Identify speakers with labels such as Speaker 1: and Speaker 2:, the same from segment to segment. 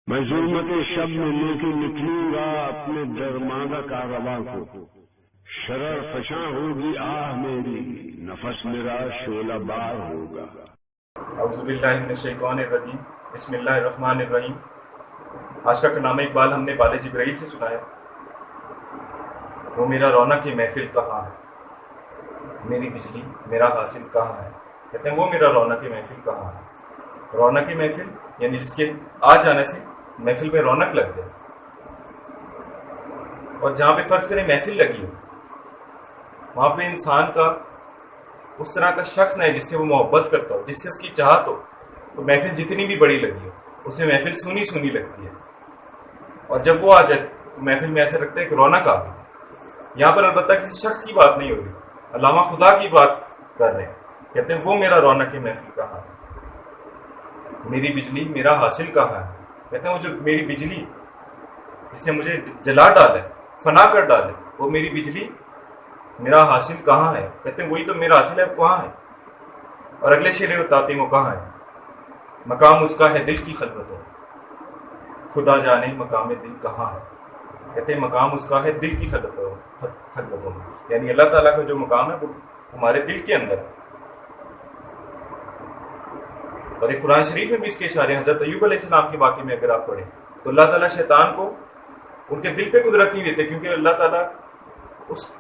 Speaker 1: میں ظلمت شب میں لے کے نکلوں گا اپنے درماندہ کارواں کو، شرر فشاں ہوگی آہ میری، نفس میرا شعلہ بار ہوگا۔
Speaker 2: اعوذ باللہ من الشیطان الرجیم، بسم اللہ الرحمن الرحیم۔ آج کا کلام اقبال ہم نے بال جبرائیل سے سنا ہے۔ وہ میرا رونق محفل کہاں ہے، میری بجلی میرا حاصل کہاں ہے۔ کہتے ہیں وہ میرا رونق محفل کہاں ہے۔ رونق محفل یعنی جس کے آ جانے سے محفل میں رونق لگ جائے، اور جہاں پہ فرض کریں محفل لگی ہو وہاں پہ انسان کا اس طرح کا شخص نہ ہے جس سے وہ محبت کرتا ہو، جس سے اس کی چاہت ہو، تو محفل جتنی بھی بڑی لگی ہو اسے محفل سونی سونی لگتی ہے، اور جب وہ آ جائے تو محفل میں ایسا لگتا ہے کہ رونق آ گئی۔ یہاں پر البتہ کسی شخص کی بات نہیں ہو رہی، علامہ خدا کی بات کر رہے ہیں۔ کہتے ہیں وہ میرا رونق محفل کہاں ہے، میری بجلی میرا حاصل کہاں ہے۔ کہتے ہیں وہ جو میری بجلی جس نے مجھے جلا ڈالے، فنا کر ڈالے، وہ میری بجلی میرا حاصل کہاں ہے۔ کہتے ہیں وہی تو میرا حاصل ہے، وہ کہاں ہے۔ اور اگلے شعر بتاتے ہیں وہ کہاں ہے۔ مقام اس کا ہے دل کی خلوتوں، خدا جانے مقام دل کہاں ہے۔ کہتے ہیں مقام اس کا ہے دل کی خلوتوں میں، یعنی اللہ تعالیٰ کا جو مقام ہے وہ ہمارے دل کے اندر ہے۔ اور ایک قرآن شریف میں بھی اس کے اشارے ہیں۔ حضرت ایوب علیہ السلام کے واقعے میں اگر آپ پڑھیں تو اللہ تعالیٰ شیطان کو ان کے دل پہ قدرت نہیں دیتے، کیونکہ اللہ تعالیٰ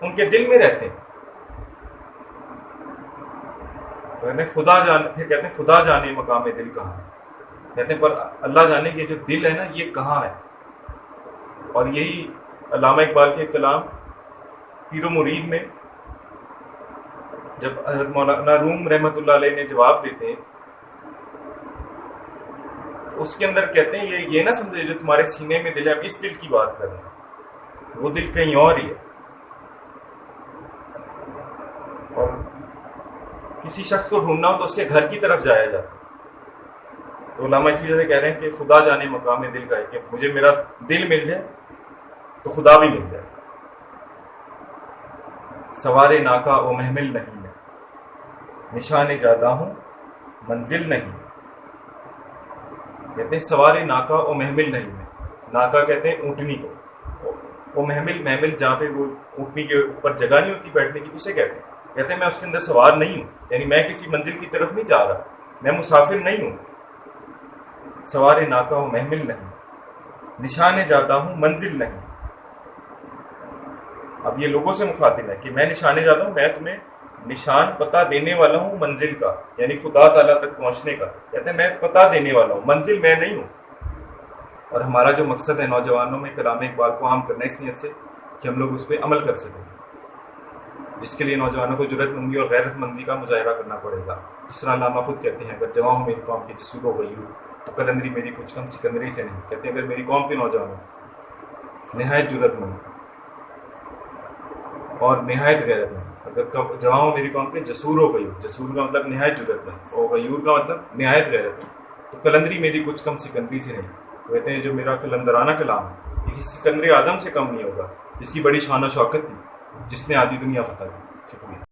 Speaker 2: ان کے دل میں رہتے ہیں۔ کہتے ہیں خدا جانے مقام دل کہاں ہے۔ کہتے ہیں پر اللہ جانے کہ جو دل ہے نا یہ کہاں ہے۔ اور یہی علامہ اقبال کے کلام پیر و مرید میں جب حضرت مولانا روم رحمۃ اللہ علیہ نے جواب دیتے ہیں تو اس کے اندر کہتے ہیں یہ نہ سمجھے جو تمہارے سینے میں دل ہے، ہم اس دل کی بات کر رہے ہیں، وہ دل کہیں اور ہی ہے۔ اور کسی شخص کو ڈھونڈنا ہو تو اس کے گھر کی طرف جایا جاتا ہے۔ تو علامہ اس وجہ سے کہہ رہے ہیں کہ خدا جانے مقام دل کا ہے، کہ مجھے میرا دل مل جائے تو خدا بھی مل جائے۔ سوارے ناکا و محمل نہیں ہے، نشان جادا ہوں منزل نہیں۔ کہتے ہیں سوارے ناکا و محمل نہیں ہے، ناکا کہتے ہیں اونٹنی کو، وہ محمل جہاں پہ وہ اونٹنی کے اوپر جگہ نہیں ہوتی بیٹھنے کی، اسے کہتے ہیں۔ کہتے ہیں میں اس کے اندر سوار نہیں ہوں، یعنی میں کسی منزل کی طرف نہیں جا رہا، میں مسافر نہیں ہوں۔ سوار ناکا و محمل نہیں، نشان جاتا ہوں منزل نہیں۔ اب یہ لوگوں سے مخاطب ہے کہ میں نشانے جاتا ہوں، میں تمہیں نشان پتہ دینے والا ہوں منزل کا، یعنی خدا تعالیٰ تک پہنچنے کا۔ کہتے ہیں میں پتہ دینے والا ہوں، منزل میں نہیں ہوں۔ اور ہمارا جو مقصد ہے نوجوانوں میں کلام اقبال کو عام کرنا اس نیت سے کہ ہم لوگ اس پہ عمل کر سکیں، جس کے لیے نوجوانوں کو جرأت مندی اور غیرت مندی کا مظاہرہ کرنا پڑے گا۔ جس طرح علامہ خود کہتے ہیں اگر جواں ہوں میری قوم کے جسور و غیور تو قلندری میری کچھ کم سکندری سے نہیں۔ کہتے ہیں اگر میری قوم کے نوجوان نہایت جرأت مند اور نہایت غیرت مند، اگر جواں ہوں میری قوم کے جسور و غیور، جسور کا مطلب نہایت جرأت مند اور غیور کا مطلب نہایت غیرت مند، تو قلندری میری کچھ کم سکندری سے نہیں۔ کہتے ہیں جو میرا قلندرانہ کلام ہے یہ کسی سکندر اعظم سے کم نہیں ہوگا، جس کی بڑی شان و شوکت تھی، جس نے آدھی دنیا فتح کی۔ شکریہ۔